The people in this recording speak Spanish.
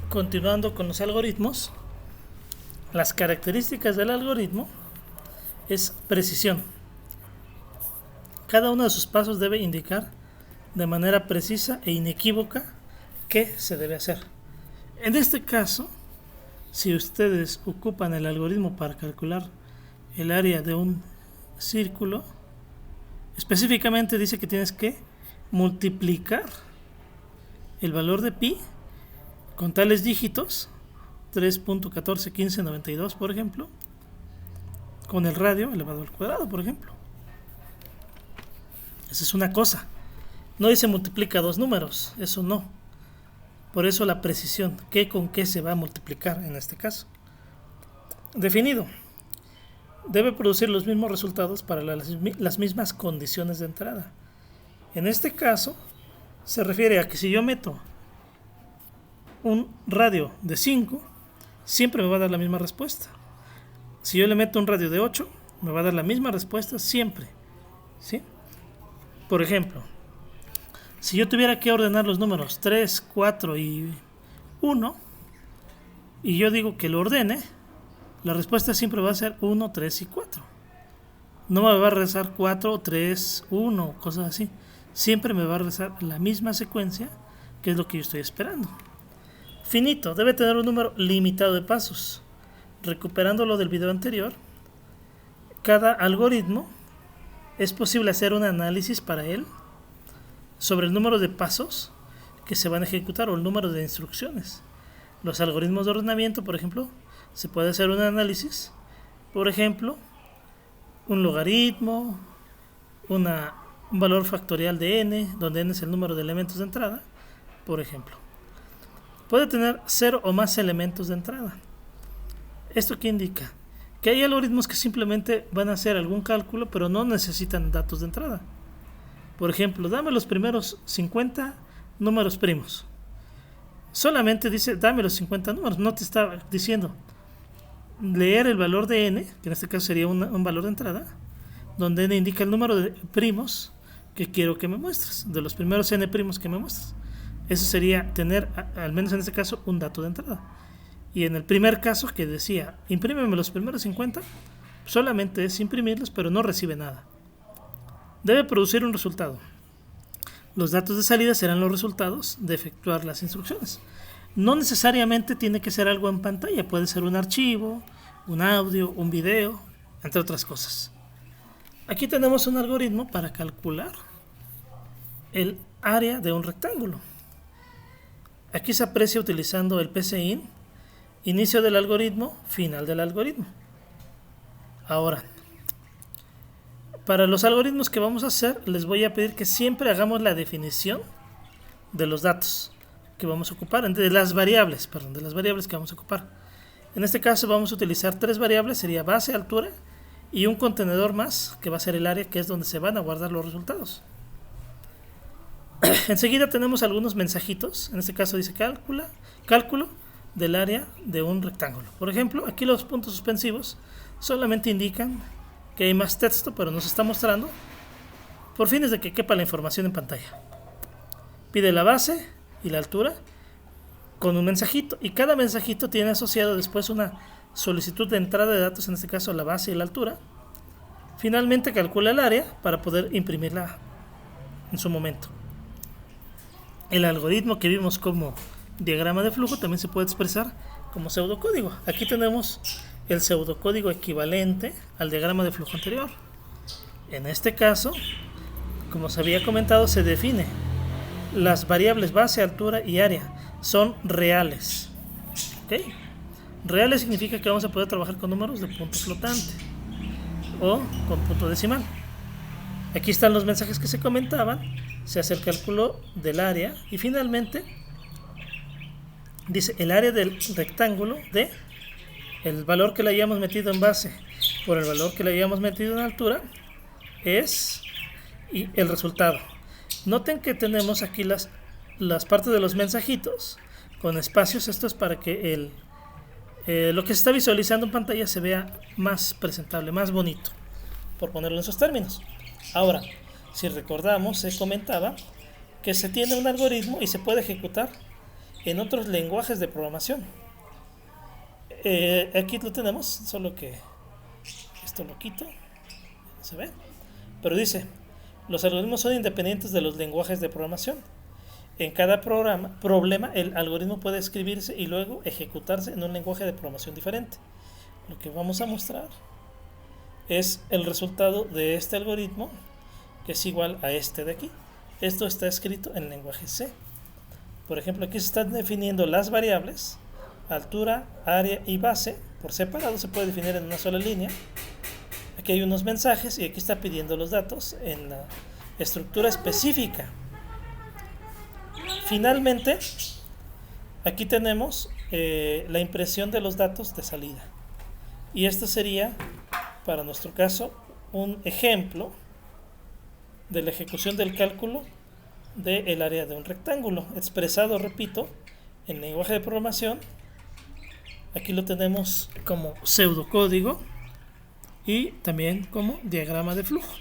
Continuando con los algoritmos, las características del algoritmo es precisión. Cada uno de sus pasos debe indicar de manera precisa e inequívoca qué se debe hacer. En este caso, si ustedes ocupan el algoritmo para calcular el área de un círculo, específicamente dice que tienes que multiplicar el valor de pi con tales dígitos, 3.141592 por ejemplo, con el radio elevado al cuadrado, por ejemplo. Esa es una cosa. No dice multiplica dos números, eso no. Por eso la precisión, qué con qué se va a multiplicar en este caso. Definido. Debe producir los mismos resultados para las mismas condiciones de entrada. En este caso, se refiere a que si yo meto un radio de 5, siempre me va a dar la misma respuesta. Si yo le meto un radio de 8, me va a dar la misma respuesta siempre, ¿sí? Por ejemplo, si yo tuviera que ordenar los números 3, 4 y 1, y yo digo que lo ordene, la respuesta siempre va a ser 1, 3 y 4. No me va a regresar 4, 3, 1, cosas así. Siempre me va a regresar la misma secuencia, que es lo que yo estoy esperando. Finito, debe tener un número limitado de pasos. Recuperando lo del video anterior, cada algoritmo es posible hacer un análisis para él sobre el número de pasos que se van a ejecutar o el número de instrucciones. Los algoritmos de ordenamiento, por ejemplo, se puede hacer un análisis, por ejemplo, un logaritmo, un valor factorial de n, donde n es el número de elementos de entrada, por ejemplo. Puede tener 0 o más elementos de entrada. ¿Esto qué indica? Que hay algoritmos que simplemente van a hacer algún cálculo, pero no necesitan datos de entrada. Por ejemplo, dame los primeros 50 números primos. Solamente dice, dame los 50 números. No te está diciendo leer el valor de n, que en este caso sería un valor de entrada, donde n indica el número de primos que quiero que me muestres, de los primeros n primos que me muestres. Eso sería tener, al menos en este caso, un dato de entrada. Y en el primer caso que decía, imprímeme los primeros 50, solamente es imprimirlos, pero no recibe nada. Debe producir un resultado. Los datos de salida serán los resultados de efectuar las instrucciones. No necesariamente tiene que ser algo en pantalla, puede ser un archivo, un audio, un video, entre otras cosas. Aquí tenemos un algoritmo para calcular el área de un rectángulo. Aquí se aprecia utilizando el PCIN, inicio del algoritmo, final del algoritmo. Ahora, para los algoritmos que vamos a hacer, les voy a pedir que siempre hagamos la definición de los datos que vamos a ocupar, de las variables que vamos a ocupar. En este caso vamos a utilizar tres variables, sería base, altura y un contenedor más, que va a ser el área, que es donde se van a guardar los resultados. Enseguida tenemos algunos mensajitos, en este caso dice cálculo del área de un rectángulo. Por ejemplo, aquí los puntos suspensivos solamente indican que hay más texto, pero nos está mostrando por fines de que quepa la información en pantalla. Pide la base y la altura con un mensajito, y cada mensajito tiene asociado después una solicitud de entrada de datos, en este caso la base y la altura. Finalmente calcula el área para poder imprimirla en su momento. El algoritmo que vimos como diagrama de flujo también se puede expresar como pseudocódigo. Aquí tenemos el pseudocódigo equivalente al diagrama de flujo anterior. En este caso, como se había comentado, se define las variables base, altura y área. Son reales. ¿Okay? Reales significa que vamos a poder trabajar con números de punto flotante o con punto decimal. Aquí están los mensajes que se comentaban. Se hace el cálculo del área y finalmente dice el área del rectángulo de el valor que le hayamos metido en base por el valor que le hayamos metido en altura es y el resultado. Noten que tenemos aquí las partes de los mensajitos con espacios. Esto es para que lo que se está visualizando en pantalla se vea más presentable, más bonito, por ponerlo en esos términos. Ahora, si recordamos, se comentaba que se tiene un algoritmo y se puede ejecutar en otros lenguajes de programación. Aquí lo tenemos, solo que esto lo quito, se ve, pero dice, los algoritmos son independientes de los lenguajes de programación. En cada problema, el algoritmo puede escribirse y luego ejecutarse en un lenguaje de programación diferente. Lo que vamos a mostrar es el resultado de este algoritmo, que es igual a este de aquí. Esto está escrito en lenguaje C. Por ejemplo, aquí se están definiendo las variables, altura, área y base. Por separado se puede definir en una sola línea. Aquí hay unos mensajes y aquí está pidiendo los datos en la estructura específica. Finalmente, aquí tenemos la impresión de los datos de salida. Y esto sería, para nuestro caso, un ejemplo de la ejecución del cálculo del área de un rectángulo, expresado, repito, en lenguaje de programación. Aquí lo tenemos como pseudocódigo y también como diagrama de flujo.